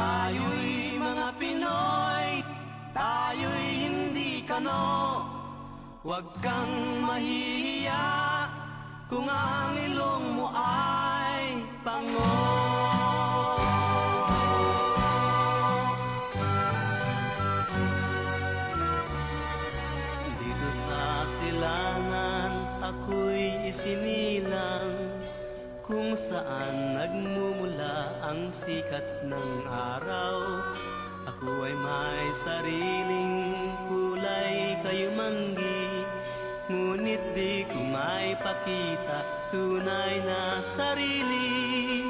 Tayo'y mga Pinoy, tayo'y hindi kano. Huwag kang mahihiya kung ang ilong mo ay pango. Dito sa silangan ako'y isinilang, kung saan nagmumula ang sikat ng araw. Ako ay may sariling kulay kayumanggi, ngunit di ko may pakita tunay na sarili.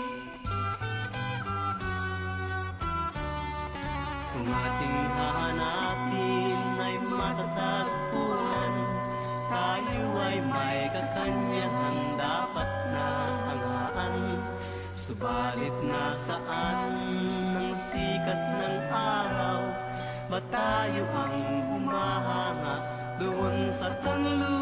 Kung ating hahanapin ay matatagpuan, tayo ay may kakanyahan dapat na hangaan. Subalit nasaan ang sikat ng araw? Ba't tayo ang humahanga doon sa kanluran?